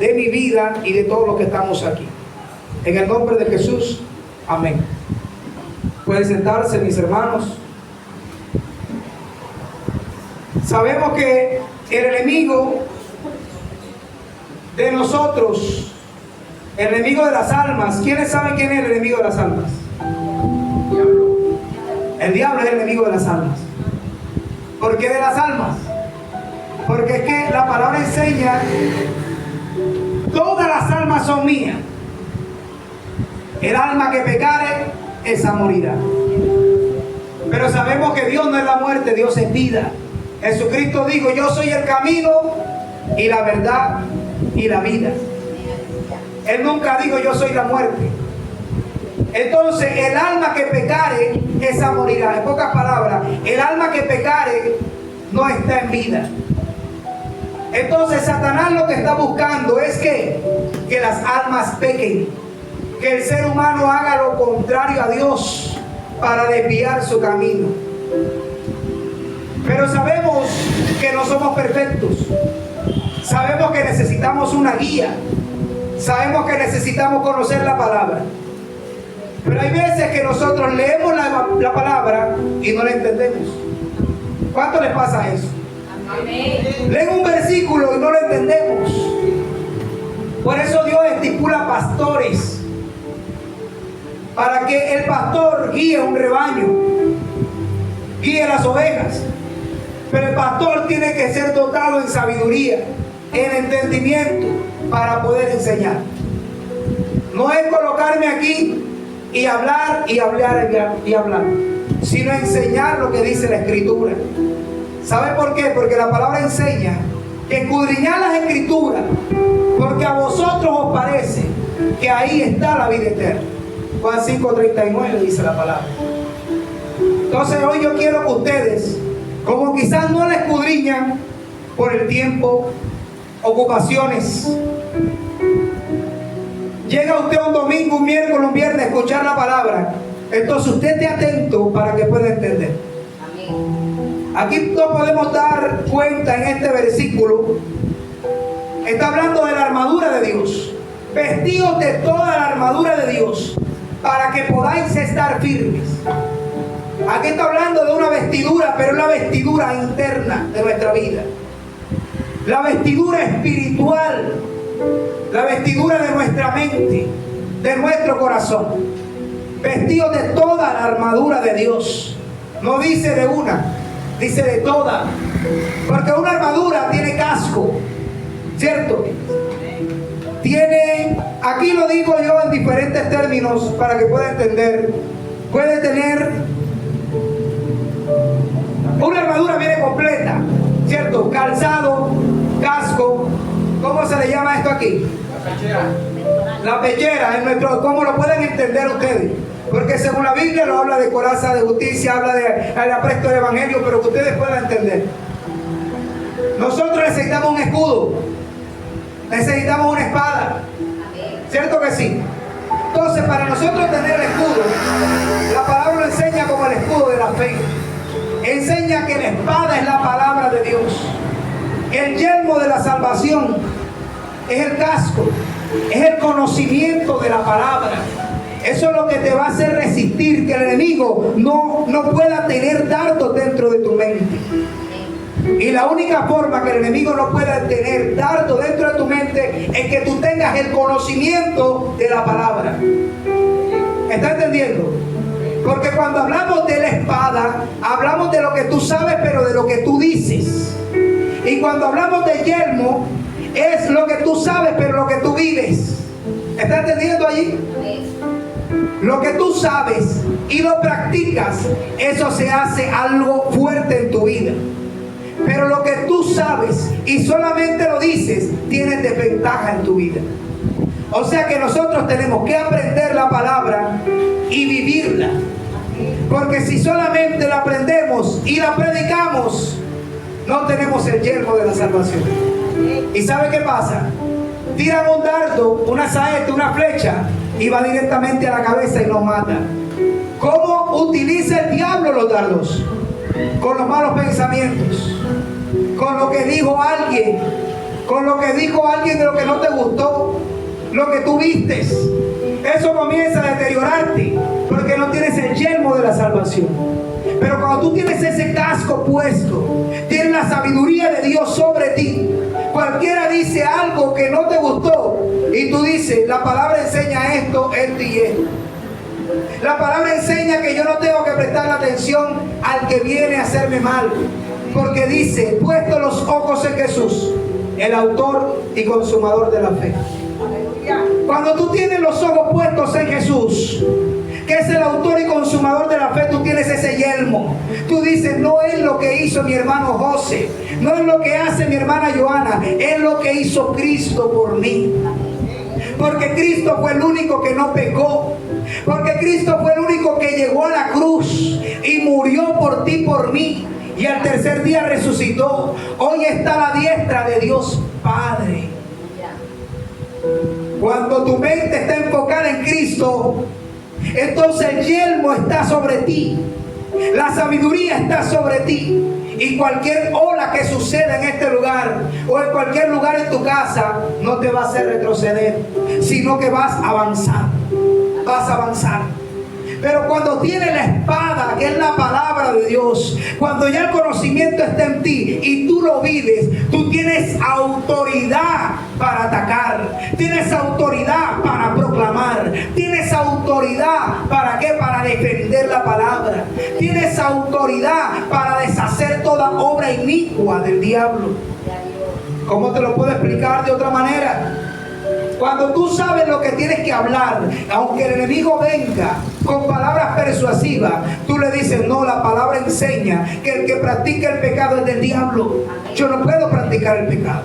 de mi vida y de todos los que estamos aquí. En el nombre de Jesús, amén. Pueden sentarse, mis hermanos. Sabemos que el enemigo de nosotros, el enemigo de las almas, ¿quiénes saben quién es el enemigo de las almas? El diablo es el enemigo de las almas. ¿Por qué de las almas? Porque es que la palabra enseña, todas las almas son mías. El alma que pecare, esa morirá. Pero sabemos que Dios no es la muerte, Dios es vida. Jesucristo dijo: yo soy el camino y la verdad y la vida. Él nunca dijo: yo soy la muerte. Entonces el alma que pecare, esa morirá. En pocas palabras, el alma que pecare no está en vida. Entonces Satanás lo que está buscando es que las almas pequen, que el ser humano haga lo contrario a Dios para desviar su camino. Pero sabemos que no somos perfectos. Sabemos que necesitamos una guía. Sabemos que necesitamos conocer la palabra. Pero hay veces que nosotros leemos la palabra y no la entendemos. ¿Cuánto les pasa eso? Amén. Leen un versículo y no lo entendemos. Por eso Dios estipula pastores, para que el pastor guíe un rebaño, guíe las ovejas. Pero el pastor tiene que ser dotado en sabiduría, en entendimiento, para poder enseñar. No es colocarme aquí y hablar, sino enseñar lo que dice la Escritura. ¿Sabe por qué? Porque la palabra enseña que escudriñad las Escrituras, porque a vosotros os parece que ahí está la vida eterna. Juan 5:39 dice la palabra. Entonces hoy yo quiero que ustedes, como quizás no la escudriñan por el tiempo, ocupaciones, llega usted un domingo, un miércoles, un viernes a escuchar la palabra, entonces usted esté atento para que pueda entender. Amén. Aquí no podemos dar cuenta en este versículo. Está hablando de la armadura de Dios. Vestidos de toda la armadura de Dios, para que podáis estar firmes. Aquí está hablando de una vestidura, pero es la vestidura interna de nuestra vida. La vestidura espiritual, la vestidura de nuestra mente, de nuestro corazón. Vestidos de toda la armadura de Dios. No dice de una, dice de toda. Porque una armadura tiene casco, ¿cierto? Tiene, aquí lo digo yo en diferentes términos para que pueda entender. Puede tener, una armadura viene completa, ¿cierto? Calzado, casco. ¿Cómo se le llama esto aquí? La pechera. La pechera, en nuestro, ¿cómo lo pueden entender ustedes? Porque según la Biblia lo habla de coraza de justicia, habla del apresto del evangelio, pero que ustedes puedan entender. Nosotros necesitamos un escudo, necesitamos una espada, ¿cierto que sí? Entonces, para nosotros tener el escudo, la palabra lo enseña como el escudo de la fe. Enseña que la espada es la palabra de Dios. El yelmo de la salvación es el casco, es el conocimiento de la palabra. Eso es lo que te va a hacer resistir, que el enemigo no pueda tener dardos dentro de tu mente. Y la única forma que el enemigo no pueda tener dardo dentro de tu mente es que tú tengas el conocimiento de la palabra. ¿Está entendiendo? Porque cuando hablamos de la espada, hablamos de lo que tú sabes, pero de lo que tú dices. Y cuando hablamos de yelmo, es lo que tú sabes, pero lo que tú vives. ¿Está entendiendo allí? Lo que tú sabes y lo practicas, eso se hace algo fuerte en tu vida. Pero lo que tú sabes y solamente lo dices, tienes desventaja en tu vida. O sea que nosotros tenemos que aprender la palabra y vivirla. Porque si solamente la aprendemos y la predicamos, no tenemos el yelmo de la salvación. ¿Y sabe qué pasa? Tiran un dardo, una saeta, una flecha y va directamente a la cabeza y nos mata. ¿Cómo utiliza el diablo los dardos? Con los malos pensamientos, con lo que dijo alguien, con lo que dijo alguien de lo que no te gustó, lo que tú vistes. Eso comienza a deteriorarte porque no tienes el yelmo de la salvación. Pero cuando tú tienes ese casco puesto, tienes la sabiduría de Dios sobre ti. Cualquiera dice algo que no te gustó y tú dices, la palabra enseña esto, esto y esto. La palabra enseña que yo no tengo que prestar atención al que viene a hacerme mal, porque dice, puesto los ojos en Jesús, el autor y consumador de la fe. Cuando tú tienes los ojos puestos en Jesús, que es el autor y consumador de la fe, tú tienes ese yelmo. Tú dices, no es lo que hizo mi hermano José, no es lo que hace mi hermana Joana, es lo que hizo Cristo por mí. Porque Cristo fue el único que no pecó. Porque Cristo fue el único que llegó a la cruz y murió por ti, por mí. Y al tercer día resucitó. Hoy está a la diestra de Dios Padre. Cuando tu mente está enfocada en Cristo, entonces el yelmo está sobre ti. La sabiduría está sobre ti. Y cualquier ola que suceda en este lugar o en cualquier lugar en tu casa no te va a hacer retroceder, sino que vas a avanzar. Vas a avanzar. Pero cuando tienes la espada, que es la palabra de Dios, cuando ya el conocimiento está en ti y tú lo vives, tú tienes autoridad para atacar, tienes autoridad para proclamar, tienes autoridad ¿para qué? Para defender la palabra, tienes autoridad para deshacer toda obra inicua del diablo. ¿Cómo te lo puedo explicar de otra manera? Cuando tú sabes lo que tienes que hablar, aunque el enemigo venga con palabras persuasivas, tú le dices, no, la palabra enseña que el que practica el pecado es del diablo. Yo no puedo practicar el pecado.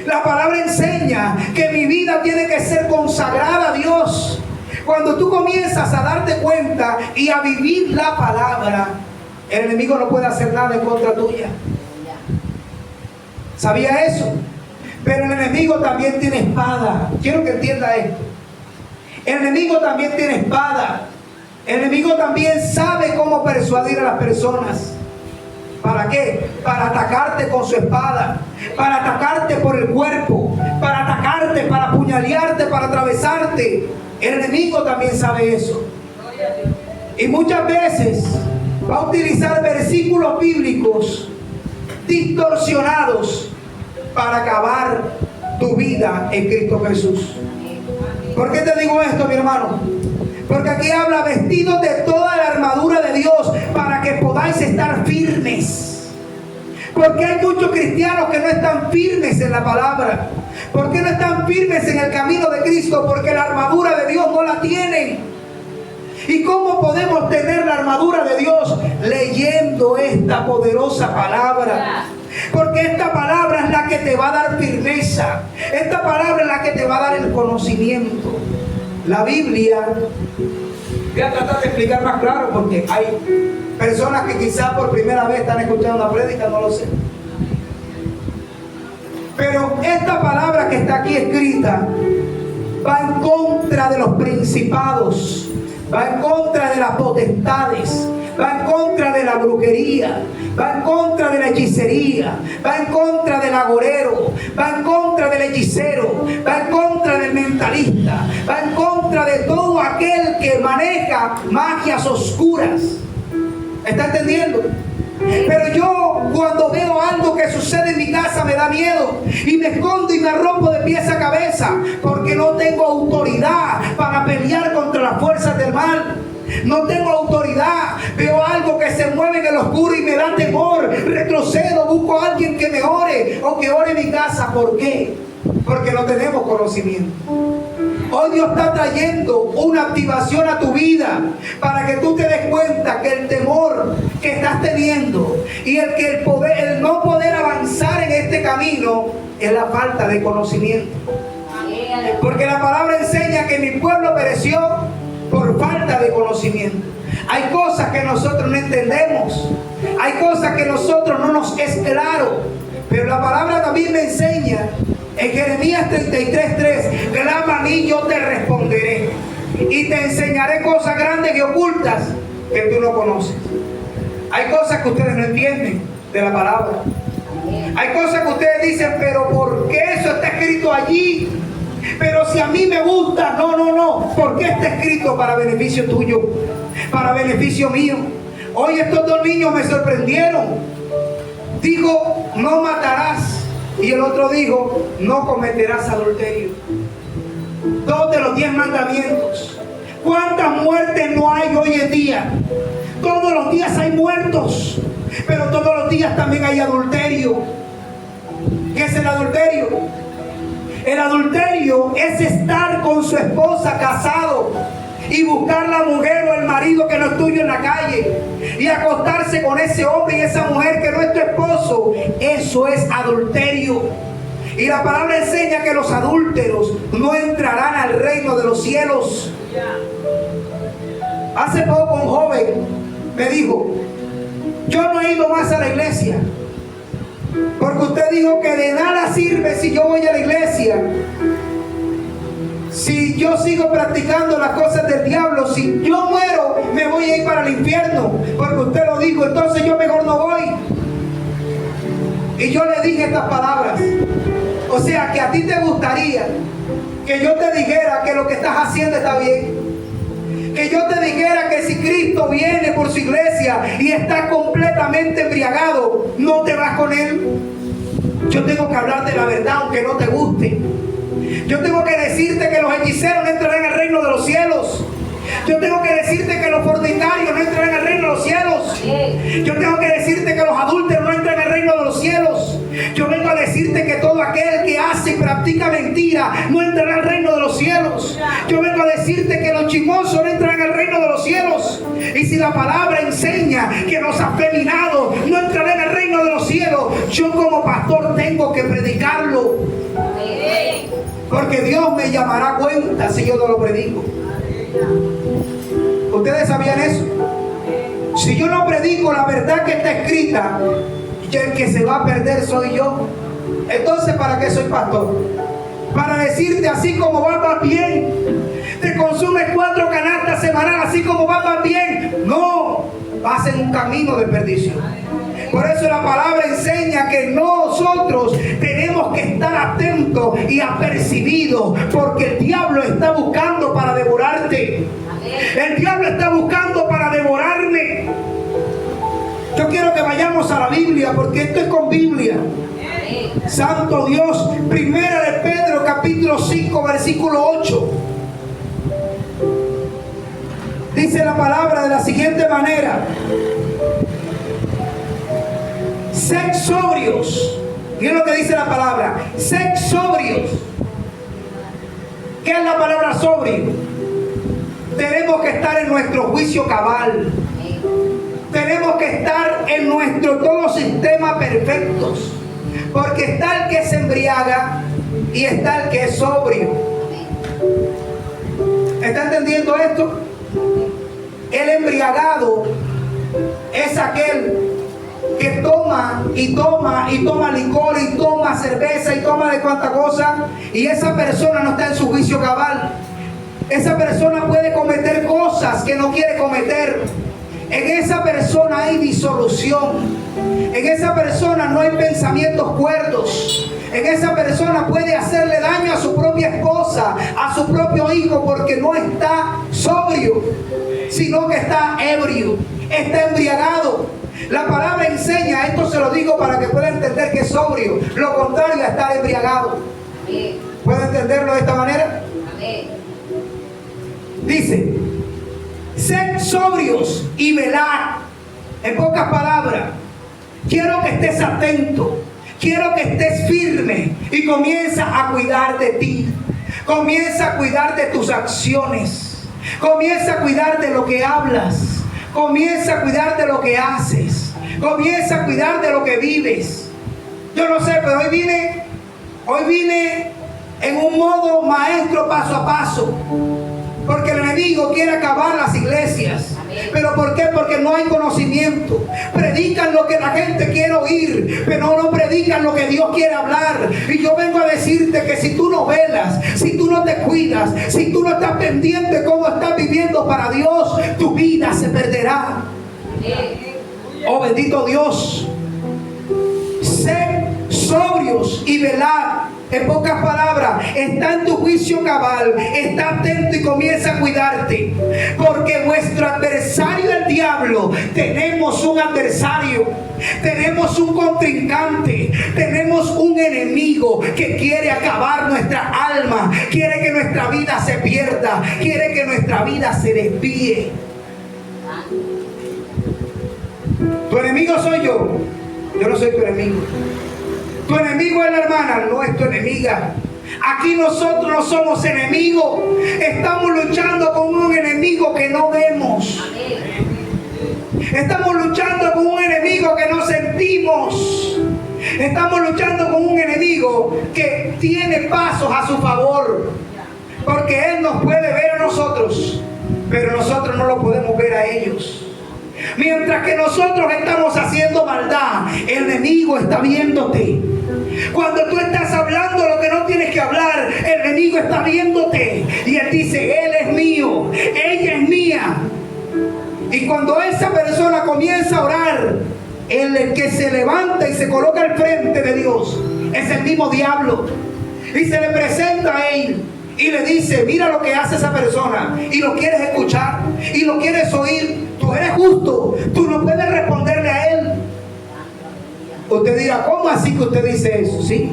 La palabra enseña que mi vida tiene que ser consagrada a Dios. Cuando tú comienzas a darte cuenta y a vivir la palabra, el enemigo no puede hacer nada en contra tuya. ¿Sabía eso? Pero el enemigo también tiene espada. Quiero que entienda esto. El enemigo también tiene espada. El enemigo también sabe cómo persuadir a las personas. ¿Para qué? Para atacarte con su espada. Para atacarte por el cuerpo. Para atacarte, para apuñalearte, para atravesarte. El enemigo también sabe eso. Y muchas veces va a utilizar versículos bíblicos distorsionados para acabar tu vida en Cristo Jesús. ¿Por qué te digo esto, mi hermano? Porque aquí habla vestidos de toda la armadura de Dios para que podáis estar firmes. Porque hay muchos cristianos que no están firmes en la palabra. ¿Por qué no están firmes en el camino de Cristo? Porque la armadura de Dios no la tienen. ¿Y cómo podemos tener la armadura de Dios? Leyendo esta poderosa palabra. Porque esta palabra es la que te va a dar firmeza. Esta palabra es la que te va a dar el conocimiento. La Biblia, voy a tratar de explicar más claro porque hay personas que quizás por primera vez están escuchando una prédica, no lo sé. Pero esta palabra que está aquí escrita va en contra de los principados, va en contra de las potestades, va en contra de la brujería, va en contra de la hechicería, va en contra del agorero, va en contra del hechicero, va en contra del mentalista, va en contra de todo aquel que maneja magias oscuras. ¿Está entendiendo? Pero yo cuando veo algo que sucede en mi casa me da miedo y me escondo y me arropo de pies a cabeza porque no tengo autoridad para pelear contra las fuerzas del mal. No tengo autoridad. Veo algo que se mueve en el oscuro y me da temor. Retrocedo, busco a alguien que me ore o que ore en mi casa. ¿Por qué? Porque no tenemos conocimiento. Hoy Dios está trayendo una activación a tu vida para que tú te des cuenta que el temor que estás teniendo y el no poder avanzar en este camino es la falta de conocimiento. Porque la palabra enseña que mi pueblo pereció por falta de conocimiento. Hay cosas que nosotros no entendemos, hay cosas que nosotros no nos es claro, pero la palabra también me enseña en Jeremías 33:3, clama a mí, yo te responderé y te enseñaré cosas grandes y ocultas que tú no conoces. Hay cosas que ustedes no entienden de la palabra. Hay cosas que ustedes dicen, pero ¿por qué eso está escrito allí? Pero si a mí me gusta, no, ¿por qué está escrito? Para beneficio tuyo, para beneficio mío. Hoy estos dos niños me sorprendieron. Dijo, no matarás. Y el otro dijo, no cometerás adulterio. 2 de los 10 mandamientos. ¿Cuántas muertes no hay hoy en día? Todos los días hay muertos, pero todos los días también hay adulterio. ¿Qué es el adulterio? El adulterio es estar con su esposa casado y buscar la mujer o el marido que no es tuyo en la calle y acostarse con ese hombre y esa mujer que no es tu esposo. Eso es adulterio. Y la palabra enseña que los adúlteros no entrarán al reino de los cielos. Hace poco un joven me dijo, yo no he ido más a la iglesia porque usted dijo que de nada sirve si yo voy a la iglesia, si yo sigo practicando las cosas del diablo. Si yo muero me voy a ir para el infierno porque usted lo dijo, entonces yo mejor no voy. Y yo le dije estas palabras. O sea que a ti te gustaría que yo te dijera que lo que estás haciendo está bien, que yo te dijera que si Cristo viene por su iglesia y está completamente embriagado, no te vas con él. Yo tengo que hablarte la verdad aunque no te guste. Yo tengo que decirte que los hechiceros no entrarán al reino de los cielos. Yo tengo que decirte que los fornicarios no entrarán al reino de los cielos. Yo tengo que decirte que los adúlteros no entran al reino de los cielos. Yo vengo a decirte que todo aquel que hace y practica mentira no entrará al reino de los cielos. Yo vengo a decirte que los chismosos no entran al reino de los cielos. Y si la palabra enseña que los afeminados no entrarán al reino de los cielos, yo como pastor tengo que predicarlo. Porque Dios me llamará a cuenta si yo no lo predico. ¿Ustedes sabían eso? Si yo no predico la verdad que está escrita, el que se va a perder soy yo. Entonces, ¿para qué soy pastor? Para decirte así como vas bien. Te consumes 4 canastas semanales así como vas bien. No, vas en un camino de perdición. Por eso la palabra enseña que nosotros tenemos que estar atentos y apercibidos, porque el diablo está buscando para devorarte. El diablo está buscando para devorarme. Yo quiero que vayamos a la Biblia, porque esto es con Biblia. Santo Dios. Primera de Pedro, capítulo 5, versículo 8. Dice la palabra de la siguiente manera: sed sobrios. Miren lo que dice la palabra: sed sobrios. ¿Qué es la palabra sobrio? Tenemos que estar en nuestro juicio cabal. Tenemos que estar en nuestro todo sistema perfectos. Porque está el que se embriaga y está el que es sobrio. ¿Está entendiendo esto? El embriagado es aquel que toma y toma y toma licor y toma cerveza y toma de cuánta cosa, y esa persona no está en su juicio cabal. Esa persona puede cometer cosas que no quiere cometer. En esa persona hay disolución. En esa persona no hay pensamientos cuerdos. En esa persona puede hacerle daño a su propia esposa, a su propio hijo, porque no está sobrio, sino que está ebrio, está embriagado. La palabra enseña, esto se lo digo para que pueda entender que es sobrio, lo contrario a estar embriagado. ¿Puede entenderlo de esta manera? Dice: sed sobrios y velad. En pocas palabras, quiero que estés atento, quiero que estés firme y comienza a cuidar de ti. Comienza a cuidar de tus acciones. Comienza a cuidar de lo que hablas. Comienza a cuidar de lo que haces. Comienza a cuidar de lo que vives. Yo no sé, pero hoy vine en un modo maestro paso a paso. Porque el enemigo quiere acabar las iglesias. ¿Pero por qué? Porque no hay conocimiento. Predican lo que la gente quiere oír, pero no predican lo que Dios quiere hablar. Y yo vengo a decirte que si tú no velas, si tú no te cuidas, si tú no estás pendiente de cómo estás viviendo para Dios, tu vida se perderá. Oh, bendito Dios. Sed sobrios y velad. En pocas palabras, está en tu juicio cabal, está atento y comienza a cuidarte, porque vuestro adversario el diablo, tenemos un adversario, tenemos un contrincante, tenemos un enemigo que quiere acabar nuestra alma, quiere que nuestra vida se pierda, quiere que nuestra vida se desvíe. Tu enemigo soy yo no soy tu enemigo. Tu enemigo es la hermana, no es tu enemiga. Aquí nosotros no somos enemigos, estamos luchando con un enemigo que no vemos. Estamos luchando con un enemigo que no sentimos. Estamos luchando con un enemigo que tiene pasos a su favor, porque Él nos puede ver a nosotros, pero nosotros no lo podemos ver a ellos. Mientras que nosotros estamos haciendo maldad, el enemigo está viéndote. Cuando tú estás hablando lo que no tienes que hablar, el enemigo está viéndote. Y él dice, él es mío, ella es mía. Y cuando esa persona comienza a orar, el que se levanta y se coloca al frente de Dios es el mismo diablo. Y se le presenta a él y le dice, mira lo que hace esa persona. Y lo quieres escuchar y lo quieres oír. Tú eres justo, tú no puedes responderle a él. Usted dirá, ¿cómo así que usted dice eso? Sí,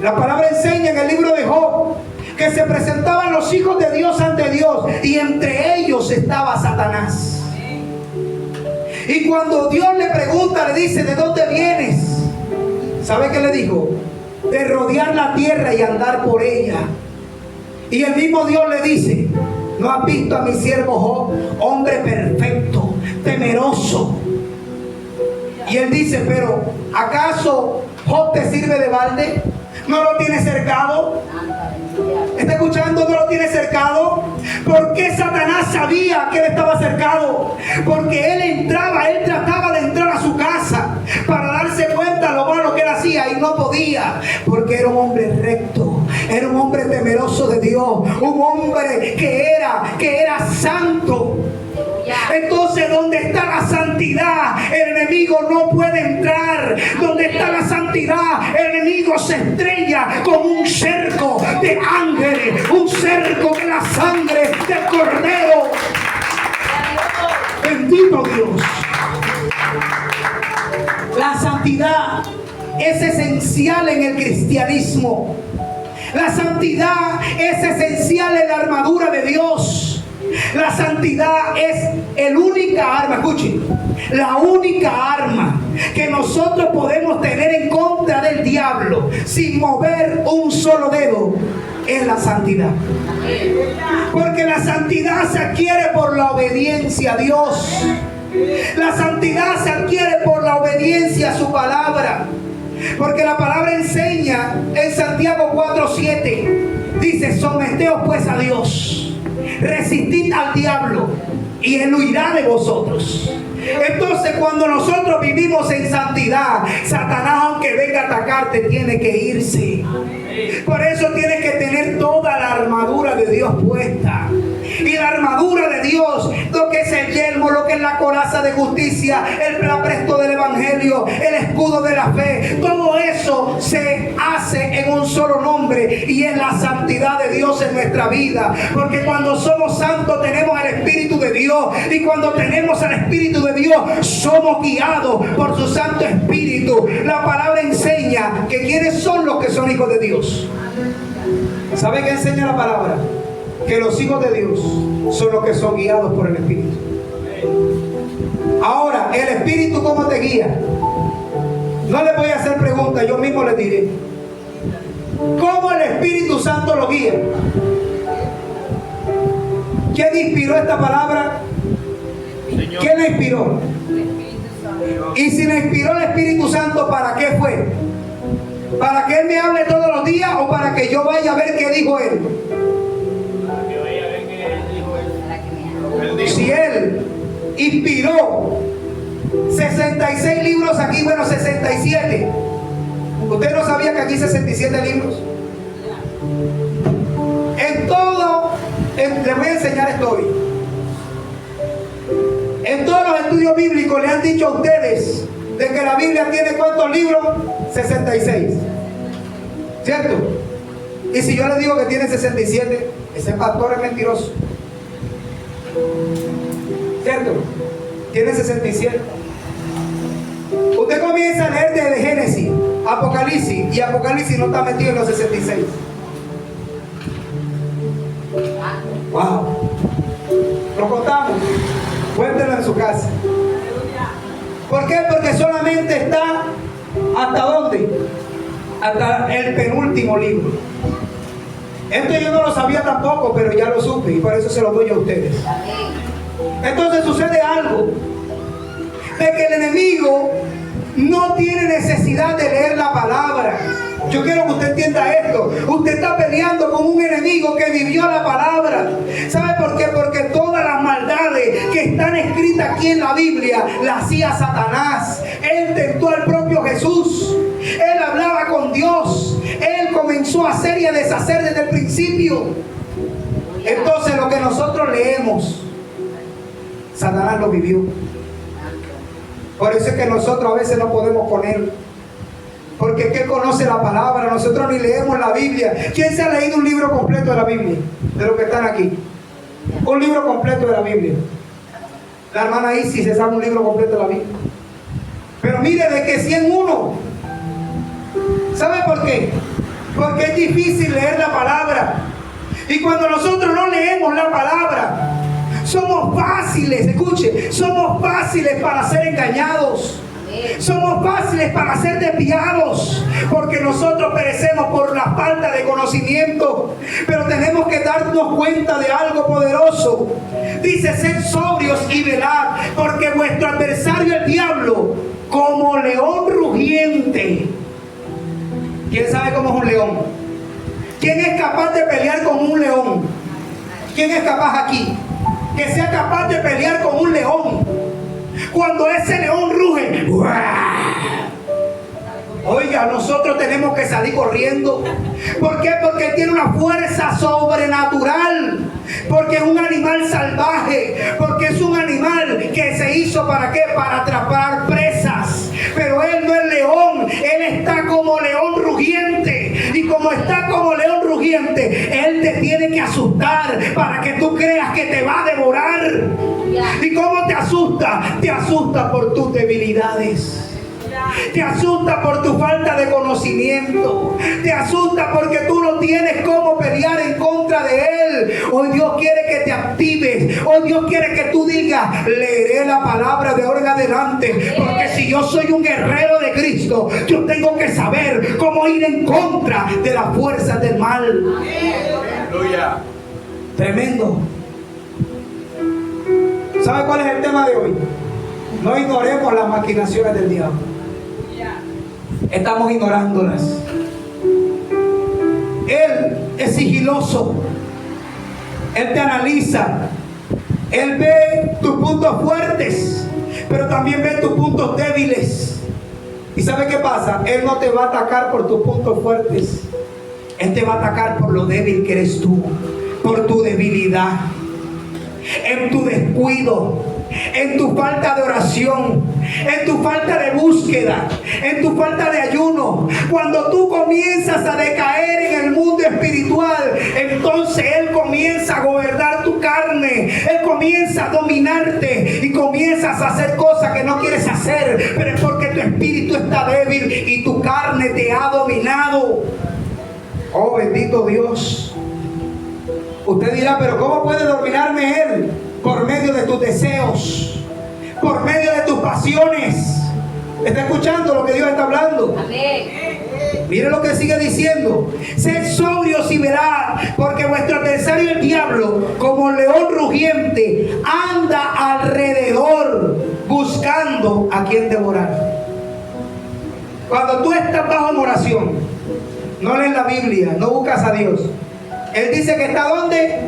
la palabra enseña en el libro de Job que se presentaban los hijos de Dios ante Dios y entre ellos estaba Satanás. Y cuando Dios le pregunta, le dice, ¿de dónde vienes? ¿Sabe qué le dijo? De rodear la tierra y andar por ella. Y el mismo Dios le dice, ¿no has visto a mi siervo Job? Hombre perfecto, temeroso. Y él dice, pero ¿acaso Job te sirve de balde? ¿No lo tiene cercado? ¿Está escuchando? ¿No lo tiene cercado? ¿Por qué Satanás sabía que él estaba cercado? Porque él trataba de entrar a su casa para darse cuenta de lo malo que él hacía y no podía, porque era un hombre recto, era un hombre temeroso de Dios, un hombre que era santo. Entonces, donde está la santidad, el enemigo no puede entrar. Donde está la santidad, el enemigo se estrella con un cerco de ángeles, un cerco de la sangre del Cordero. Bendito Dios. La santidad es esencial en el cristianismo. La santidad es esencial en la armadura de Dios. La santidad es el única arma, escuchen, la única arma que nosotros podemos tener en contra del diablo sin mover un solo dedo, es la santidad. Porque la santidad se adquiere por la obediencia a Dios. La santidad se adquiere por la obediencia a su palabra. Porque la palabra enseña en Santiago 4:7, dice, someteos pues a Dios. Resistid al diablo y él huirá de vosotros. Entonces, cuando nosotros vivimos en santidad, Satanás, aunque venga a atacarte, tiene que irse. Por eso tienes que tener toda la armadura de Dios puesta. Y la armadura de Dios, lo que es el yelmo, lo que es la coraza de justicia, el apresto del evangelio, el escudo de la fe, todo eso se hace en un solo nombre, y es la santidad de Dios en nuestra vida. Porque cuando somos santos tenemos el Espíritu de Dios, y cuando tenemos el Espíritu de Dios somos guiados por su Santo Espíritu. La palabra enseña que ¿quiénes son los que son hijos de Dios? ¿Sabe qué enseña la palabra? Que los hijos de Dios son los que son guiados por el Espíritu. Ahora, ¿el Espíritu cómo te guía? No le voy a hacer preguntas, yo mismo le diré. ¿Cómo el Espíritu Santo lo guía? ¿Quién inspiró esta palabra? ¿Quién la inspiró? Y si la inspiró el Espíritu Santo, ¿para qué fue? ¿Para que Él me hable todos los días o para que yo vaya a ver qué dijo Él? Si Él inspiró 66 libros aquí, bueno, 67. ¿Usted no sabía que aquí 67 libros? En todo, les voy a enseñar esto hoy. En todos los estudios bíblicos le han dicho a ustedes de que la Biblia tiene ¿cuántos libros? 66. ¿Cierto? Y si yo le digo que tiene 67, ese pastor es mentiroso. ¿Cierto? Tiene 67. Usted comienza a leer desde Génesis, Apocalipsis, y Apocalipsis no está metido en los 66. Wow. Lo contamos. Cuéntenlo en su casa. ¿Por qué? Porque solamente está ¿hasta dónde? Hasta el penúltimo libro. Esto yo no lo sabía tampoco, pero ya lo supe y por eso se lo doy a ustedes. Entonces sucede algo, de que el enemigo no tiene necesidad de leer la palabra. Yo quiero que usted entienda esto. Usted está peleando con un enemigo que vivió la palabra. ¿Sabe por qué? Porque todas las maldades que están escritas aquí en la Biblia las hacía Satanás. Él tentó al propio Jesús. Él hablaba con Dios. Él comenzó a hacer y a deshacer desde el principio. Entonces lo que nosotros leemos, Satanás lo vivió. Por eso es que nosotros a veces no podemos con él. Porque ¿qué conoce la palabra? Nosotros ni leemos la Biblia. ¿Quién se ha leído un libro completo de la Biblia? De los que están aquí. Un libro completo de la Biblia. La hermana Isis se sabe un libro completo de la Biblia. Pero mire, de que 101. ¿Sabe por qué? Porque es difícil leer la palabra. Y cuando nosotros no leemos la palabra, somos fáciles, escuche, somos fáciles para ser engañados. Somos fáciles para ser desviados, porque nosotros perecemos por la falta de conocimiento. Pero tenemos que darnos cuenta de algo poderoso. Dice: sed sobrios y velad, porque vuestro adversario el diablo, como león rugiente. ¿Quién sabe cómo es un león? ¿Quién es capaz de pelear con un león? ¿Quién es capaz aquí? Que sea capaz de pelear con un león. Cuando ese león ruge, ¡guau! Oiga, nosotros tenemos que salir corriendo. ¿Por qué? Porque él tiene una fuerza sobrenatural. Porque es un animal salvaje. Porque es un animal que se hizo ¿para qué? Para atrapar presas. Pero él no es león. Él está como león rugiente. Y como está como león rugiente, él te tiene que asustar para que tú creas que te va a devorar. ¿Y cómo te asusta? Te asusta por tus debilidades. Te asusta por tu falta de conocimiento. Te asusta porque tú no tienes cómo pelear en contra de él. Hoy Dios quiere que te actives. Hoy Dios quiere que tú digas: leeré la palabra de ahora en adelante. Porque si yo soy un guerrero de Cristo, yo tengo que saber cómo ir en contra de las fuerzas del mal. Aleluya. Tremendo. ¿Sabe cuál es el tema de hoy? No ignoremos las maquinaciones del diablo. Estamos ignorándolas. Él es sigiloso. Él te analiza. Él ve tus puntos fuertes, pero también ve tus puntos débiles. ¿Y sabe qué pasa? Él no te va a atacar por tus puntos fuertes. Él te va a atacar por lo débil que eres tú, por tu debilidad, en tu descuido, en tu falta de oración, en tu falta de búsqueda, en tu falta de ayuno. Cuando tú comienzas a decaer en el mundo espiritual, entonces Él comienza a gobernar tu carne. Él comienza a dominarte y comienzas a hacer cosas que no quieres hacer, pero es porque tu espíritu está débil y tu carne te ha dominado. Oh, bendito Dios. Usted dirá: pero ¿cómo puede dominarme Él? Por medio de tus deseos, por medio de tus pasiones. ¿Está escuchando lo que Dios está hablando? Amén. Mire lo que sigue diciendo: sed sobrios y velad, porque vuestro adversario el diablo, como león rugiente, anda alrededor buscando a quien devorar. Cuando tú estás bajo en oración, no lees la Biblia, no buscas a Dios, Él dice que está ¿dónde?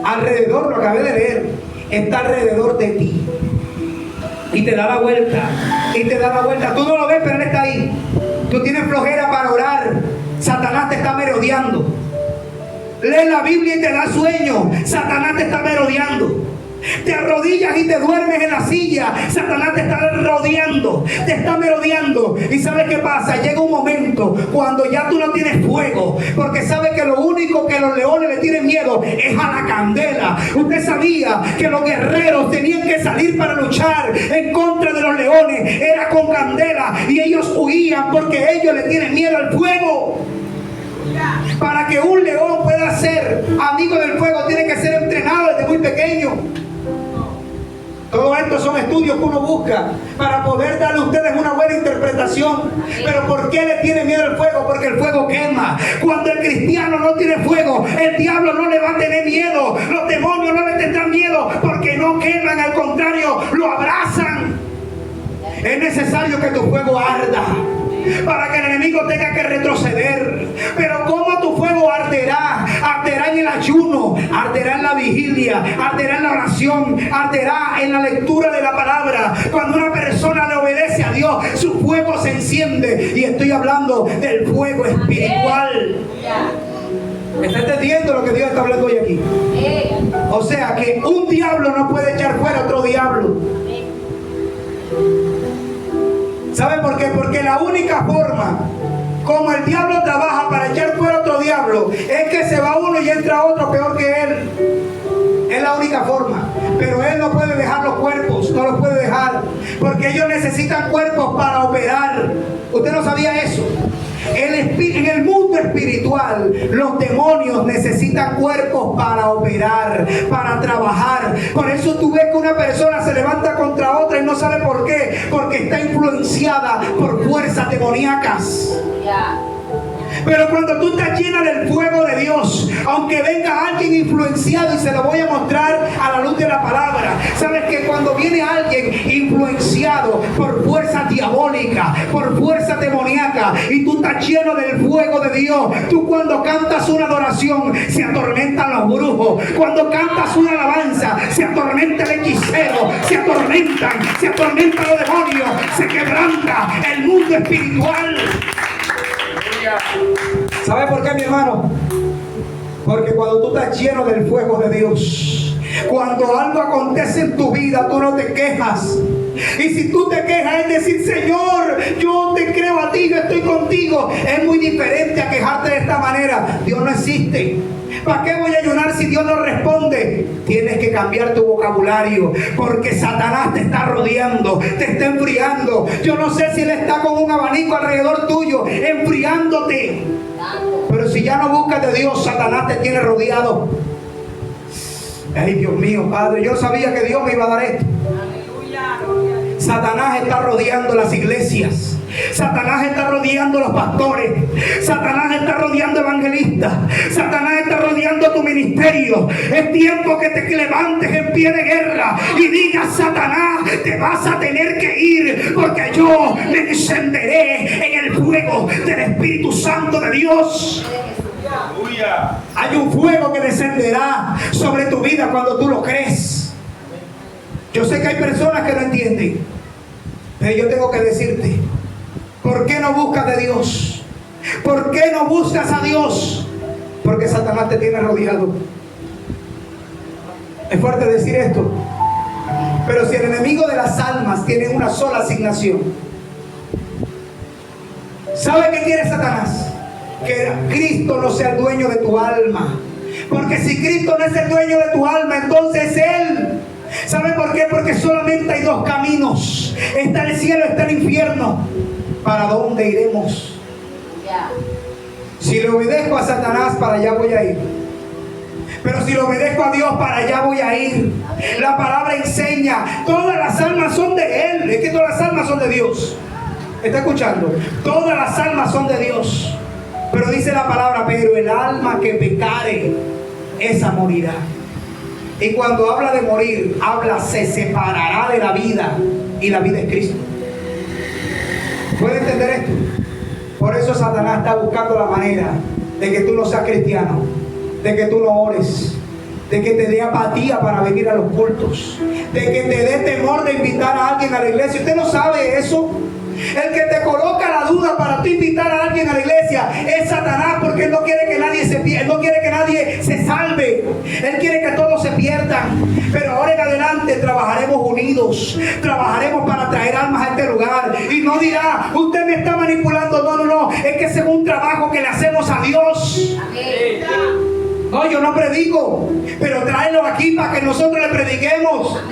Alrededor, lo acabé de leer. Está alrededor de ti. Y te da la vuelta. Y te da la vuelta. Tú no lo ves, pero Él está ahí. Tú tienes flojera para orar. Satanás te está merodeando. Lee la Biblia y te da sueño. Satanás te está merodeando. Te arrodillas y te duermes en la silla. Satanás te está rodeando, te está merodeando. ¿Y sabes qué pasa? Llega un momento cuando ya tú no tienes fuego, porque sabes que lo único que los leones le tienen miedo es a la candela. Usted sabía que los guerreros tenían que salir para luchar en contra de los leones, era con candela, y ellos huían porque ellos le tienen miedo al fuego. Para que un león pueda ser amigo del fuego, tiene que ser entrenado desde muy pequeño. Todo esto son estudios que uno busca para poder darle a ustedes una buena interpretación. Pero ¿por qué le tiene miedo al fuego? Porque el fuego quema. Cuando el cristiano no tiene fuego, el diablo no le va a tener miedo, los demonios no le tendrán miedo, porque no queman, al contrario, lo abrazan. Es necesario que tu fuego arda para que el enemigo tenga que retroceder. Pero ¿cómo tu fuego arderá? Arderá en el ayuno, arderá en la vigilia, arderá en la oración, arderá en la lectura de la palabra. Cuando una persona le obedece a Dios, su fuego se enciende. Y estoy hablando del fuego espiritual. ¿Está entendiendo lo que Dios está hablando hoy aquí? O sea que un diablo no puede echar fuera a otro diablo. ¿Sabe por qué? Porque la única forma como el diablo trabaja para echar fuera otro diablo es que se va uno y entra otro peor que él. Es la única forma. Pero él no puede dejar los cuerpos, no los puede dejar, porque ellos necesitan cuerpos para operar. ¿Usted no sabía eso? En el mundo espiritual, los demonios necesitan cuerpos para operar, para trabajar. Por eso tú ves que una persona se levanta contra otra y no sabe por qué, porque está influenciada por fuerzas demoníacas. Pero cuando tú estás llena del fuego de Dios, aunque venga alguien influenciado, y se lo voy a mostrar a la luz de la palabra, sabes que cuando viene alguien influenciado por fuerzas diabólicas, por fuerzas demoníacas, y tú estás lleno del fuego de Dios, tú cuando cantas una adoración se atormentan los brujos, cuando cantas una alabanza se atormenta el hechicero, se atormentan los demonios, se quebranta el mundo espiritual. ¿Sabe por qué, mi hermano? Porque cuando tú estás lleno del fuego de Dios, cuando algo acontece en tu vida, tú no te quejas. Y si tú te quejas es decir: Señor, yo te creo a ti, yo estoy contigo. Es muy diferente a quejarte de esta manera. Dios no existe. ¿Para qué voy a ayunar si Dios no responde? Tienes que cambiar tu vocabulario, porque Satanás te está rodeando, te está enfriando. Yo no sé si él está con un abanico alrededor tuyo, enfriándote. Pero si ya no buscas de Dios, Satanás te tiene rodeado. Ay, Dios mío, Padre, yo sabía que Dios me iba a dar esto. Satanás está rodeando las iglesias. Satanás está rodeando los pastores. Satanás está rodeando evangelistas. Satanás está rodeando tu ministerio. Es tiempo que te levantes en pie de guerra y digas: Satanás, te vas a tener que ir, porque yo me encenderé en el fuego del Espíritu Santo de Dios. Hay un fuego que descenderá sobre tu vida cuando tú lo crees. Yo sé que hay personas que no entienden, pero yo tengo que decirte: ¿por qué no buscas de Dios? ¿Por qué no buscas a Dios? Porque Satanás te tiene rodeado. Es fuerte decir esto, pero si el enemigo de las almas tiene una sola asignación, ¿sabe qué quiere Satanás? Que Cristo no sea el dueño de tu alma. Porque si Cristo no es el dueño de tu alma, entonces Él. ¿Sabe por qué? Porque solamente hay dos caminos: está el cielo, está el infierno. ¿Para dónde iremos? Si le obedezco a Satanás, para allá voy a ir. Pero si le obedezco a Dios, para allá voy a ir. La palabra enseña: todas las almas son de Él. Es que todas las almas son de Dios. ¿Está escuchando? Todas las almas son de Dios. Pero dice la palabra: pero el alma que pecare, esa morirá. Y cuando habla de morir, habla: se separará de la vida, y la vida es Cristo. ¿Puede entender esto? Por eso Satanás está buscando la manera de que tú no seas cristiano, de que tú no ores, de que te dé apatía para venir a los cultos, de que te dé temor de invitar a alguien a la iglesia. ¿Usted no sabe eso? El que te coloca la duda para tú invitar a alguien a la iglesia es Satanás, porque él no quiere que nadie se pierda, él no quiere que nadie se salve. Él quiere que todos se pierdan. Pero ahora en adelante trabajaremos unidos, trabajaremos para traer almas a este lugar. Y no dirá, usted me está manipulando. No, no, no. Es que ese es un trabajo que le hacemos a Dios. Amén. No, yo no predico, pero tráelo aquí para que nosotros le prediquemos.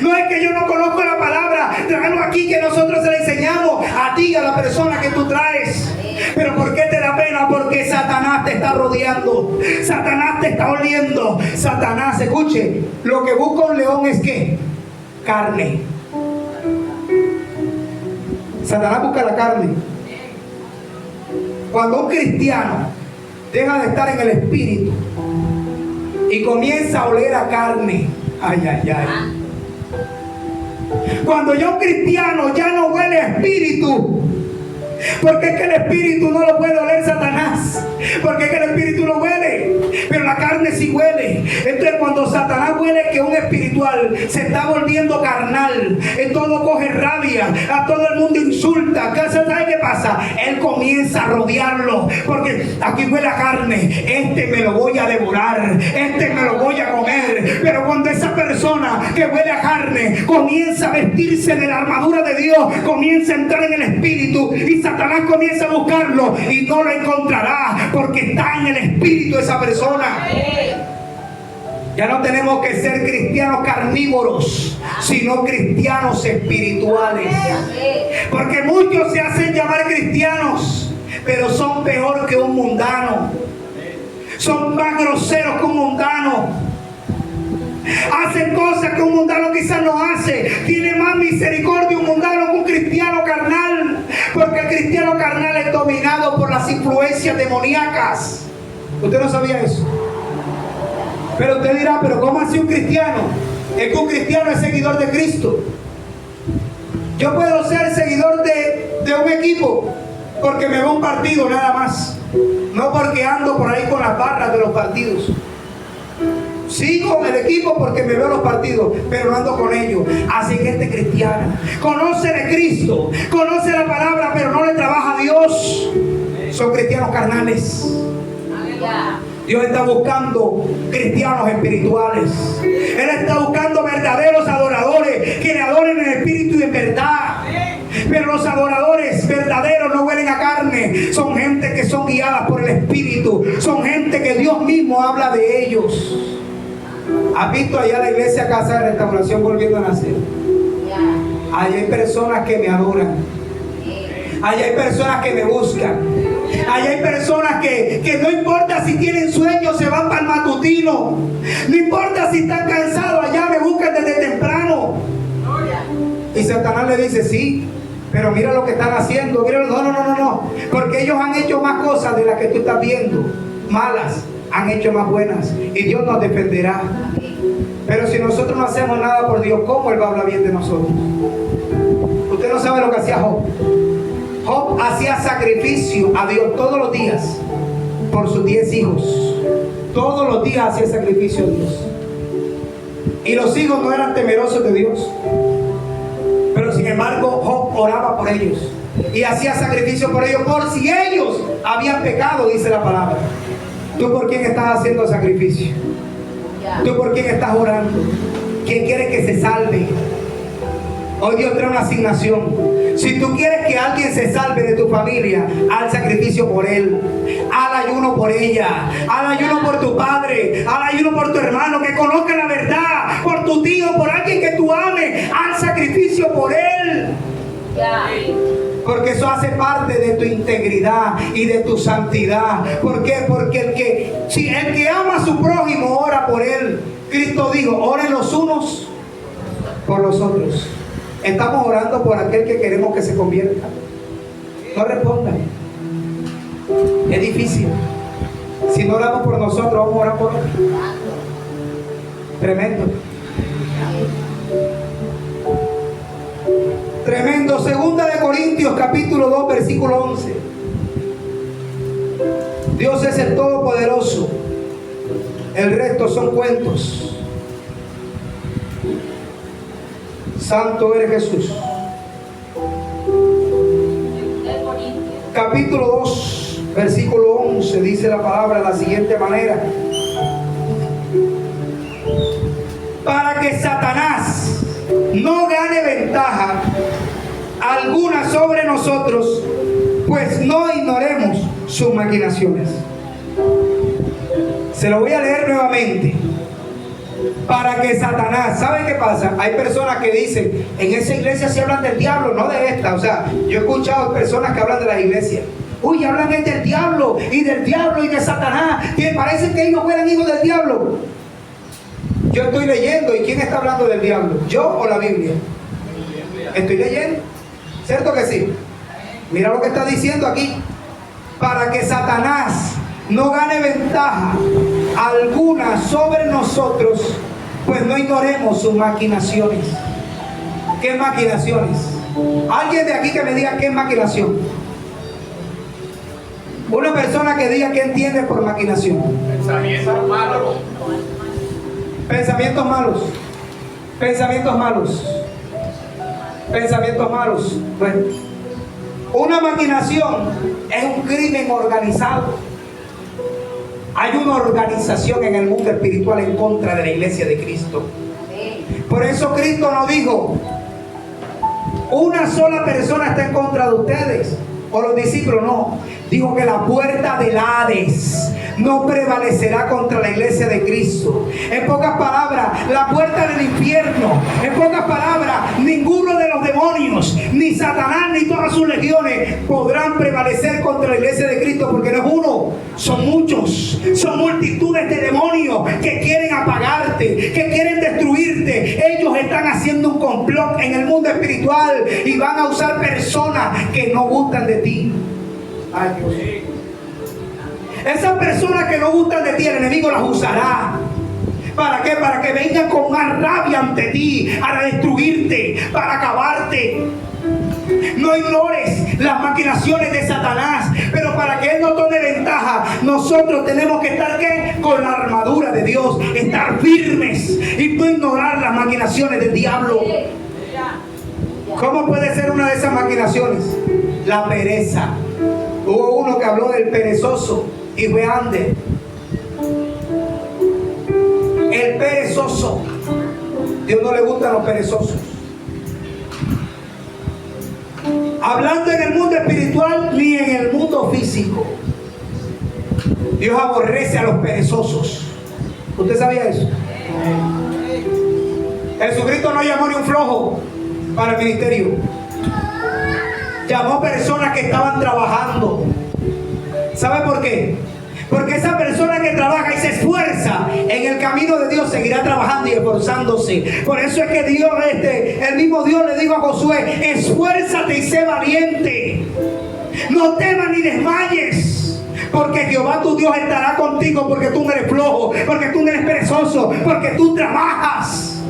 No es que yo no conozco la palabra, tráelo aquí que nosotros se le enseñamos a ti, a la persona que tú traes. Pero ¿por qué te da pena? Porque Satanás te está rodeando, Satanás te está oliendo. Satanás, escuche, lo que busca un león es ¿qué? Carne. Satanás busca la carne. Cuando un cristiano deja de estar en el espíritu y comienza a oler a carne, ay, ay, ay. Cuando ya un cristiano ya no huele a espíritu, porque es que el espíritu no lo puede oler Satanás, porque es que el espíritu no huele, pero la carne sí huele. Entonces cuando Satanás huele que un espiritual se está volviendo carnal, en todo coge rabia, a todo el mundo insulta, ¿sabe qué pasa? Él comienza a rodearlo, porque aquí huele a carne, este me lo voy a devorar, este me lo voy a comer. Pero cuando esa persona que huele a carne comienza a vestirse de la armadura de Dios, comienza a entrar en el espíritu, y Satanás comienza a buscarlo y no lo encontrará, porque está en el espíritu de esa persona. Ya no tenemos que ser cristianos carnívoros, sino cristianos espirituales. Porque muchos se hacen llamar cristianos, pero son peor que un mundano. Son más groseros que un mundano. Hacen cosas que un mundano quizás no hace. Tiene más misericordia un mundano que un cristiano carnal, porque el cristiano carnal es dominado por las influencias demoníacas. ¿Usted no sabía eso? Pero usted dirá, pero ¿cómo así un cristiano? Es que un cristiano es seguidor de Cristo. Yo puedo ser seguidor de un equipo porque me veo un partido nada más, no porque ando por ahí con las barras de los partidos. Sigo el equipo porque me veo los partidos, pero no ando con ellos. Así que este cristiano conoce de Cristo, conoce la palabra, pero no le trabaja a Dios. Son cristianos carnales. Dios está buscando cristianos espirituales. Él está buscando verdaderos adoradores que le adoren en espíritu y en verdad. Pero los adoradores verdaderos no huelen a carne. Son gente que son guiadas por el espíritu. Son gente que Dios mismo habla de ellos. ¿Has visto allá la iglesia Casa de Restauración volviendo a nacer? Allá hay personas que me adoran. Allá hay personas que me buscan. Allá hay personas que no importa si tienen sueños, se van para el matutino. No importa si están cansados, allá me buscan desde temprano. Y Satanás le dice, sí, pero mira lo que están haciendo. Mira, no. Porque ellos han hecho más cosas de las que tú estás viendo. Malas, han hecho más buenas. Y Dios nos defenderá. Pero si nosotros no hacemos nada por Dios, ¿cómo Él va a hablar bien de nosotros? Usted no sabe lo que hacía Job. Job hacía sacrificio a Dios todos los días por sus 10 hijos. Todos los días hacía sacrificio a Dios. Y los hijos no eran temerosos de Dios. Pero sin embargo, Job oraba por ellos y hacía sacrificio por ellos, por si ellos habían pecado, dice la palabra. ¿Tú por quién estás haciendo sacrificio? ¿Tú por quién estás orando? ¿Quién quiere que se salve? Hoy Dios trae una asignación. Si tú quieres que alguien se salve de tu familia, haz sacrificio por él. Haz ayuno por ella. Haz ayuno por tu padre. Haz ayuno por tu hermano que conozca la verdad. Por tu tío, por alguien que tú ames. Haz sacrificio por él. Porque eso hace parte de tu integridad y de tu santidad. ¿Por qué? Porque el que ama a su prójimo ora por él. Cristo dijo, oren los unos por los otros. Estamos orando por aquel que queremos que se convierta. No respondan. Es difícil. Si no oramos por nosotros, vamos a orar por otros. Tremendo. Tremendo. Segunda de Corintios capítulo 2 versículo 11. Dios es el Todopoderoso. El resto son cuentos. Santo eres Jesús. capítulo 2, versículo 11, dice la palabra de la siguiente manera: para que Satanás no gane ventaja alguna sobre nosotros, pues no ignoremos sus maquinaciones. Se lo voy a leer nuevamente. Para que Satanás, ¿saben qué pasa? Hay personas que dicen, en esa iglesia se hablan del diablo, no de esta. O sea, yo he escuchado personas que hablan de la iglesia. Uy, hablan del diablo y de Satanás, que parece que ellos fueran hijos del diablo. Yo estoy leyendo, ¿y quién está hablando del diablo? ¿Yo o la Biblia? Estoy leyendo, ¿cierto que sí? Mira lo que está diciendo aquí: para que Satanás no gane ventaja alguna sobre nosotros, pues no ignoremos sus maquinaciones. ¿Qué maquinaciones? Alguien de aquí que me diga qué es maquinación. Una persona que diga qué entiende por maquinación. Pensamientos malos. Pensamientos malos. Pensamientos malos. Pensamientos malos. Bueno, una maquinación es un crimen organizado. Hay una organización en el mundo espiritual en contra de la iglesia de Cristo. Por eso Cristo no dijo, una sola persona está en contra de ustedes, o los discípulos. No, dijo que la puerta del Hades no prevalecerá contra la iglesia de Cristo. En pocas palabras, la puerta del infierno. En pocas palabras, ninguno de los demonios, ni Satanás, ni todas sus legiones podrán prevalecer contra la iglesia de Cristo, porque no es uno, son muchos, son multitudes de demonios que quieren apagarte, que quieren destruirte. Ellos están haciendo un complot en el mundo espiritual y van a usar personas que no gustan de ti. Ay, Dios. Esas personas que no gustan de ti, el enemigo las usará. ¿Para qué? Para que vengan con más rabia ante ti, para destruirte, para acabarte. No ignores las maquinaciones de Satanás, pero para que él no tome ventaja, nosotros tenemos que estar ¿qué? Con la armadura de Dios, estar firmes y no ignorar las maquinaciones del diablo. ¿Cómo puede ser una de esas maquinaciones? La pereza. Hubo uno que habló del perezoso y fue Ander. El perezoso. Dios no le gustan los perezosos. Hablando en el mundo espiritual ni en el mundo físico, Dios aborrece a los perezosos. ¿Usted sabía eso? Jesucristo no llamó ni un flojo para el ministerio. Llamó personas que estaban trabajando. ¿Sabe por qué? Porque esa persona que trabaja y se esfuerza en el camino de Dios seguirá trabajando y esforzándose. Por eso es que Dios, el mismo Dios le dijo a Josué: esfuérzate y sé valiente. No temas ni desmayes, porque Jehová tu Dios estará contigo, porque tú no eres flojo, porque tú no eres perezoso, porque tú trabajas.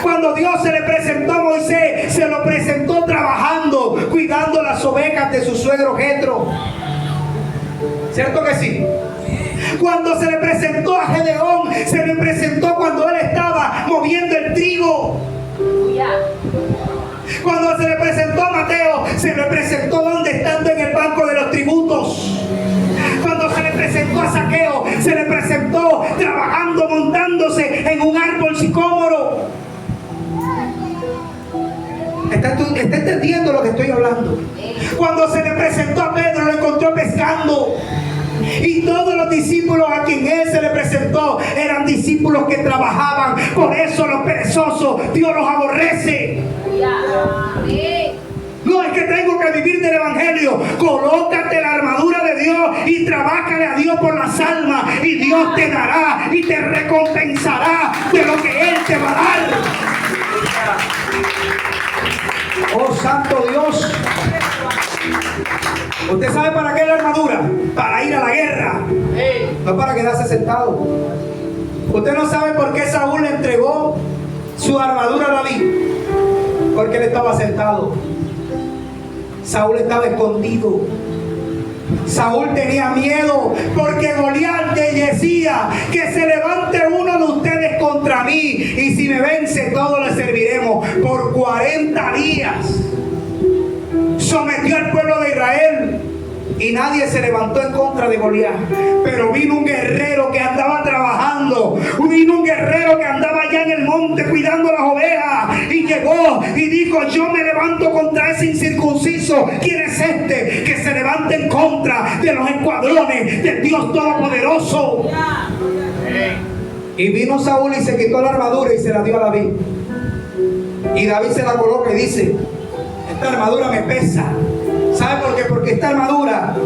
Cuando Dios se le presentó a Moisés, se lo presentó trabajando, cuidando las ovejas de su suegro Jetro. ¿Cierto que sí? Cuando se le presentó a Gedeón, se le presentó cuando él estaba moviendo el trigo. Cuando se le presentó a Mateo, se le presentó donde estando en el banco de los tributos. Cuando se le presentó a Zaqueo, se le presentó trabajando, montándose en un árbol sicómoro. ¿Está entendiendo lo que estoy hablando? Cuando se le presentó a Pedro, lo encontró pescando. Y todos los discípulos a quien él se le presentó eran discípulos que trabajaban. Por eso los perezosos Dios los aborrece. No es que tengo que vivir del evangelio. Colócate la armadura de Dios y trabájale a Dios por las almas, y Dios te dará y te recompensará de lo que él te va a dar. Oh santo Dios. ¿Usted sabe para qué es la armadura? Para ir a la guerra, no para quedarse sentado. ¿Usted no sabe por qué Saúl le entregó su armadura a David? Porque él estaba sentado. Saúl estaba escondido. Saúl tenía miedo porque Goliat le decía: que se levante uno de ustedes contra mí, y si me vence todos le serviremos. Por 40 días sometió al pueblo de Israel y nadie se levantó en contra de Goliat. Pero vino un guerrero que andaba trabajando, vino un guerrero que andaba allá en el monte cuidando las ovejas, y llegó y dijo: yo me levanto contra ese incircunciso. ¿Quién es este que se levanta en contra de los escuadrones del Dios Todopoderoso? Y vino Saúl y se quitó la armadura y se la dio a David. Y David se la coloca y dice: esta armadura me pesa. ¿Sabe por qué? Porque esta armadura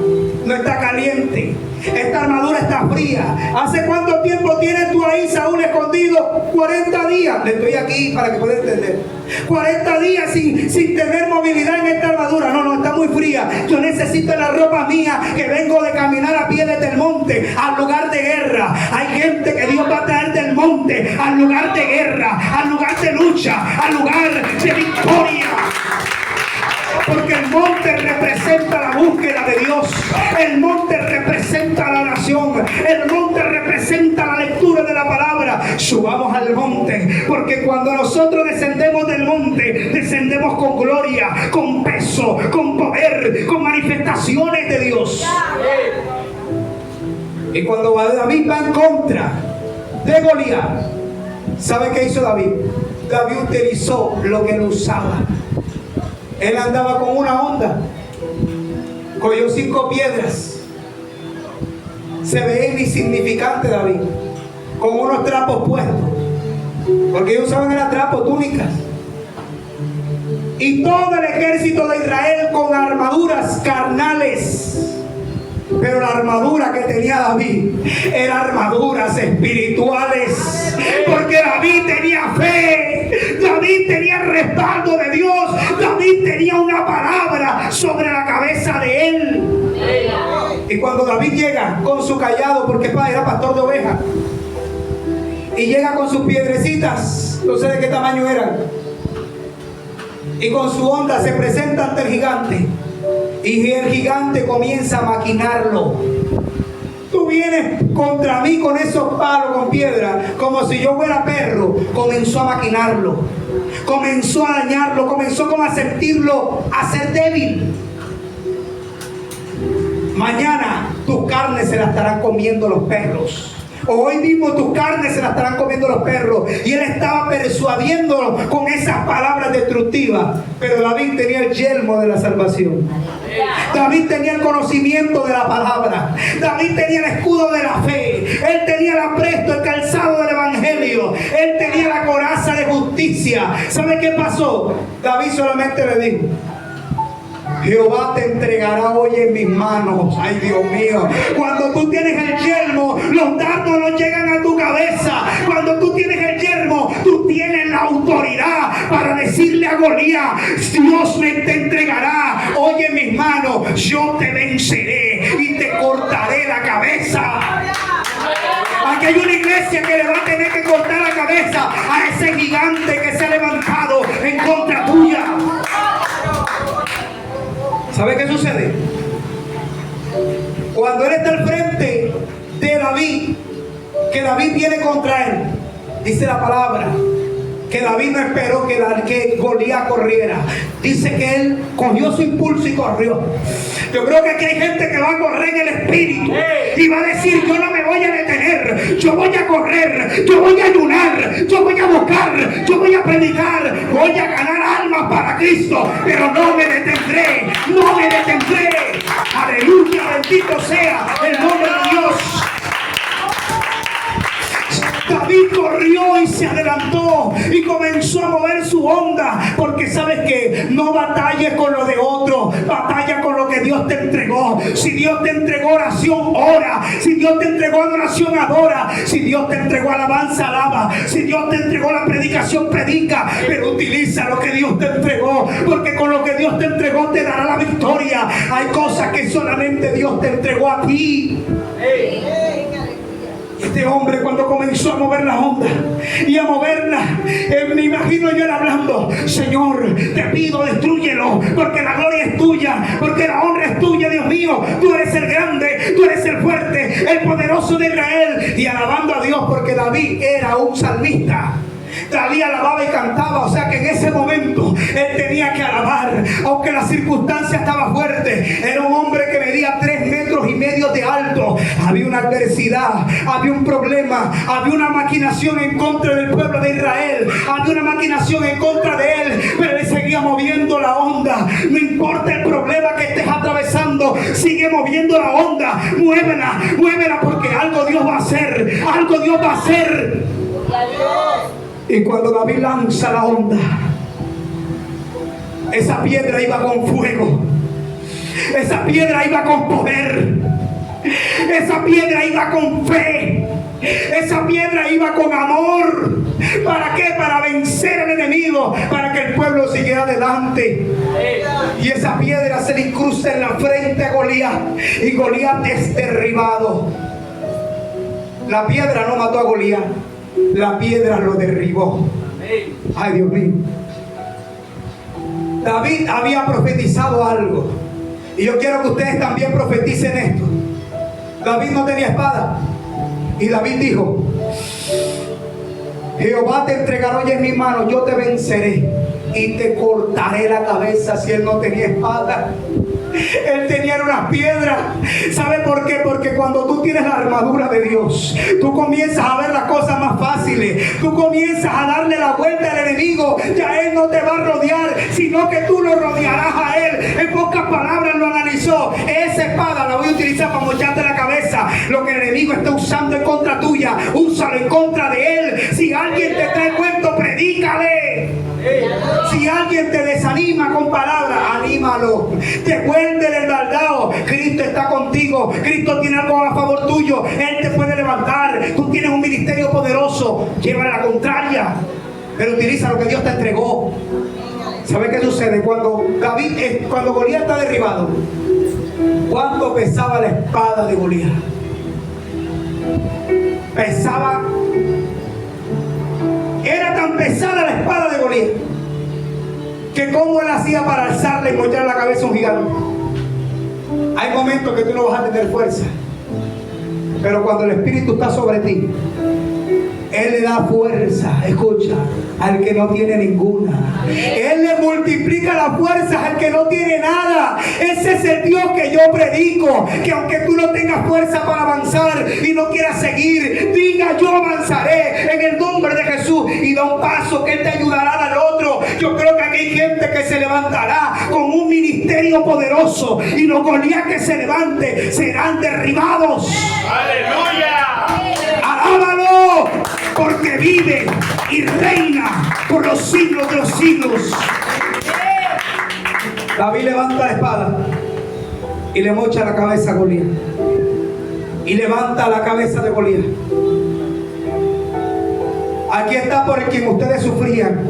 no está caliente. Esta armadura está fría. ¿Hace cuánto tiempo tienes tú ahí, Saúl, escondido? 40 días. Le estoy aquí para que pueda entender. 40 días sin tener movilidad en esta armadura. No, está muy fría. Yo necesito la ropa mía, que vengo de caminar a pie desde el monte al lugar de guerra. Hay gente que Dios va a traer del monte al lugar de guerra, al lugar de lucha, al lugar de victoria. Porque el monte representa la búsqueda de Dios. El monte representa la oración. El monte representa la lectura de la palabra. Subamos al monte, porque cuando nosotros descendemos del monte, descendemos con gloria, con peso, con poder, con manifestaciones de Dios. Y cuando David va en contra de Goliat, ¿sabe qué hizo David? David utilizó lo que él usaba. Él andaba con una honda, cogió 5 piedras, se veía insignificante David, con unos trapos puestos, porque ellos usaban el trapo, túnicas, y todo el ejército de Israel con armaduras carnales. Pero la armadura que tenía David eran armaduras espirituales, porque David tenía fe, David tenía el respaldo de Dios, David tenía una palabra sobre la cabeza de él. Y cuando David llega con su cayado, porque era pastor de ovejas, y llega con sus piedrecitas, no sé de qué tamaño eran, y con su honda se presenta ante el gigante. Y el gigante comienza a maquinarlo. Tú vienes contra mí con esos palos, con piedra, como si yo fuera perro. Comenzó a maquinarlo, comenzó a dañarlo, comenzó como a sentirlo, a ser débil. Mañana tus carnes se las estarán comiendo los perros. Hoy mismo tus carnes se las estarán comiendo los perros. Y él estaba persuadiéndolo con esas palabras destructivas. Pero David tenía el yelmo de la salvación. David tenía el conocimiento de la palabra. David tenía el escudo de la fe. Él tenía el apresto, el calzado del evangelio. Él tenía la coraza de justicia. ¿Sabe qué pasó? David solamente le dijo: Jehová te entregará hoy en mis manos. Ay, Dios mío. Cuando tú tienes el yelmo, los dardos no llegan a tu cabeza. Cuando tú tienes el yelmo, tú tienes la autoridad para decirle a Goliat: Dios me te entregará hoy en mis manos. Yo te venceré y te cortaré la cabeza. Aquí hay una iglesia que le va a tener que cortar la cabeza a ese gigante que se ha levantado en contra tuya. ¿Sabe qué sucede? Cuando él está al frente de David, que David viene contra él, dice la palabra que David no esperó que Goliat corriera. Dice que él cogió su impulso y corrió. Yo creo que aquí hay gente que va a correr en el espíritu y va a decir: yo no me voy a detener, yo voy a correr, yo voy a ayunar, yo voy a buscar, yo voy a predicar, voy a ganar almas para Cristo, pero no me detendré, no me detendré. Aleluya, bendito sea el nombre de Dios. David corrió y se adelantó y comenzó a mover su onda, porque sabes que no batalles con lo de otro, batalla con lo que Dios te entregó. Si Dios te entregó oración, ora. Si Dios te entregó adoración, adora. Si Dios te entregó alabanza, alaba. Si Dios te entregó la predicación, predica. Pero utiliza lo que Dios te entregó, porque con lo que Dios te entregó te dará la victoria. Hay cosas que solamente Dios te entregó a ti. Este hombre, cuando comenzó a mover la onda y a moverla, me imagino yo él hablando: Señor, te pido, destrúyelo, porque la gloria es tuya, porque la honra es tuya, Dios mío. Tú eres el grande, tú eres el fuerte, el poderoso de Israel. Y alabando a Dios, porque David era un salmista. David alababa y cantaba, o sea que en ese momento él tenía que alabar, aunque la circunstancia estaba fuerte. Era un hombre que medía 3,5 metros de alto. Había una adversidad, había un problema, había una maquinación en contra del pueblo de Israel, había una maquinación en contra de él, pero él seguía moviendo la onda. No importa el problema que estés atravesando, sigue moviendo la onda, muévela, porque algo Dios va a hacer, algo Dios va a hacer. Y cuando David lanza la onda, esa piedra iba con fuego, esa piedra iba con poder, esa piedra iba con fe, esa piedra iba con amor. ¿Para qué? Para vencer al enemigo, para que el pueblo siguiera adelante. Y esa piedra se le incrusta en la frente a Goliat, y Goliat es derribado. La piedra no mató a Goliat, la piedra lo derribó. Ay, Dios mío. David había profetizado algo, y yo quiero que ustedes también profeticen esto. David no tenía espada, y David dijo: Jehová te entregará hoy en mi mano, yo te venceré y te cortaré la cabeza. Si él no tenía espada, él tenía unas piedras. ¿Sabe por qué? Porque cuando tú tienes la armadura de Dios, tú comienzas a ver las cosas más fáciles. Tú comienzas a darle la vuelta al enemigo. Ya él no te va a rodear, sino que tú lo rodearás a él. En pocas palabras lo analizó. Esa espada la voy a utilizar para mocharte la cabeza. Lo que el enemigo está usando en contra tuya, úsalo en contra de él. Si alguien te trae cuento, predícale. Si alguien te desanima con palabras, anímalo. Devuélvele el baldao. Cristo está contigo. Cristo tiene algo a favor tuyo. Él te puede levantar. Tú tienes un ministerio poderoso. Llévale la contraria, pero utiliza lo que Dios te entregó. ¿Sabe qué sucede? Cuando Goliat está derribado, ¿cuánto pesaba la espada de Goliat? Pesaba. Era tan pesada la espada de Goliat que cómo él hacía para alzarle y mocharle la cabeza a un gigante. Hay momentos que tú no vas a tener fuerza, pero cuando el Espíritu está sobre ti, Él le da fuerza, escucha, al que no tiene ninguna. Él le multiplica las fuerzas al que no tiene nada. Ese es el Dios que yo predico. Que aunque tú no tengas fuerza para avanzar y no quieras seguir, diga: yo avanzaré en el nombre de Jesús, y da un paso que Él te ayudará al otro. Yo creo que aquí hay gente que se levantará con un ministerio poderoso, y los Goliat que se levante serán derribados. ¡Aleluya! ¡Alábalo! Porque vive y reina por los siglos de los siglos. David levanta la espada y le mocha la cabeza a Goliat, y levanta la cabeza de Goliat. Aquí está por el que ustedes sufrían.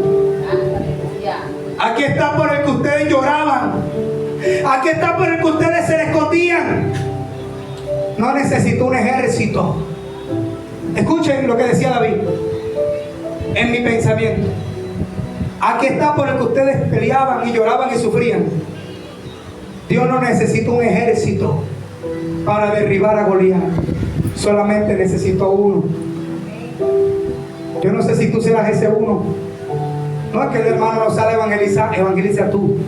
Aquí está por el que ustedes lloraban. Aquí está por el que ustedes se le escondían. No necesito un ejército. Escuchen lo que decía David en mi pensamiento. Aquí está por el que ustedes peleaban y lloraban y sufrían. Dios no necesita un ejército para derribar a Goliat. Solamente necesito uno. Yo no sé si tú serás ese uno. No es que el hermano no sale a evangelizar, evangeliza tú.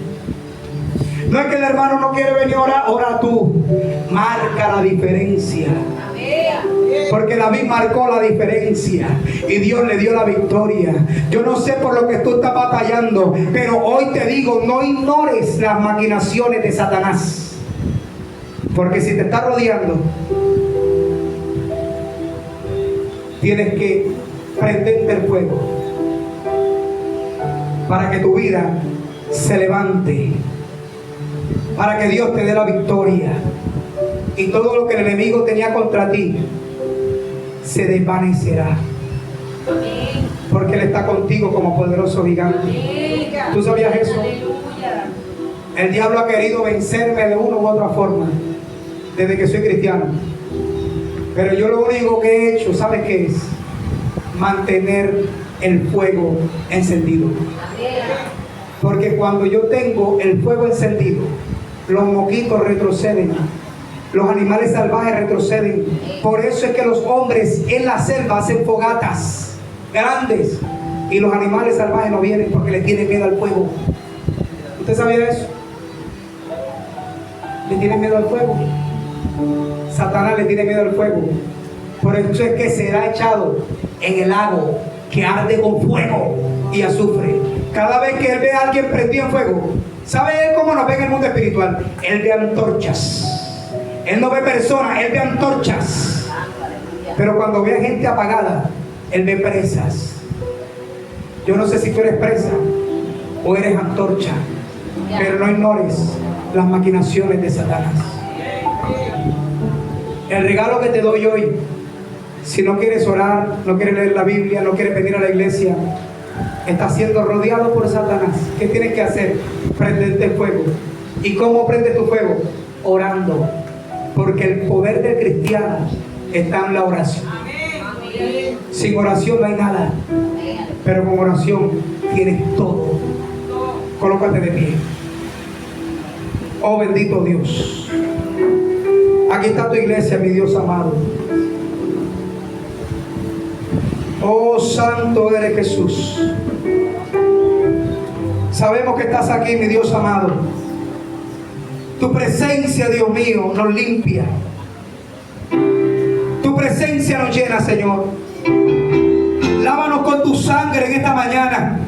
No es que el hermano no quiere venir a orar, ora tú. Marca la diferencia. Porque David marcó la diferencia y Dios le dio la victoria. Yo no sé por lo que tú estás batallando, pero hoy te digo: no ignores las maquinaciones de Satanás. Porque si te está rodeando, tienes que prenderte el fuego para que tu vida se levante, para que Dios te dé la victoria, y todo lo que el enemigo tenía contra ti se desvanecerá. Porque Él está contigo como poderoso gigante. ¿Tú sabías eso? El diablo ha querido vencerme de una u otra forma desde que soy cristiano, pero yo lo único que he hecho, ¿sabes qué es? Mantener el fuego encendido. Porque cuando yo tengo el fuego encendido, los mosquitos retroceden, los animales salvajes retroceden. Por eso es que los hombres en la selva hacen fogatas grandes Y los animales salvajes no vienen porque le tienen miedo al fuego. ¿Usted sabía eso? Le tienen miedo al fuego. Satanás le tiene miedo al fuego. Por eso es que será echado en el lago que arde con fuego y azufre. Cada vez que él ve a alguien prendido en fuego, ¿sabe él cómo nos ve en el mundo espiritual? Él ve antorchas. Él no ve personas, él ve antorchas. Pero cuando ve a gente apagada, él ve presas. Yo no sé si tú eres presa o eres antorcha, pero no ignores las maquinaciones de Satanás. El regalo que te doy hoy, si no quieres orar, no quieres leer la Biblia, no quieres venir a la iglesia, estás siendo rodeado por Satanás. ¿Qué tienes que hacer? Prenderte el fuego. ¿Y cómo prendes tu fuego? Orando. Porque el poder del cristiano está en la oración. Sin oración no hay nada, pero con oración tienes todo. Colócate de pie. Oh bendito Dios. Aquí está tu iglesia, mi Dios amado. Oh santo eres Jesús. Sabemos que estás aquí, mi Dios amado. Tu presencia, Dios mío, nos limpia. Tu presencia nos llena, Señor. Lávanos con tu sangre en esta mañana,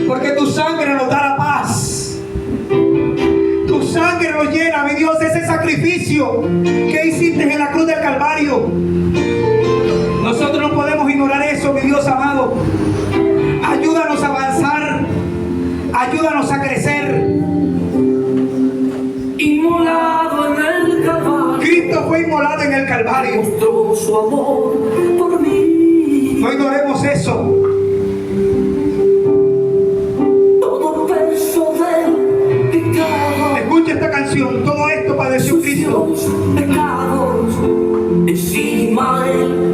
porque tu sangre nos da la paz. Tu sangre nos llena, mi Dios. Ese sacrificio que hiciste en la cruz del Calvario, nosotros no podemos ignorar eso, mi Dios amado. Ayúdanos a avanzar, ayúdanos a crecer. Inmolado en el Calvario, Cristo fue inmolado en el Calvario. mostró su amor por mí. No ignoremos eso. Todo peso del pecado, Escucha esta canción. Todo esto padeció Cristo. sucios pecados, encima él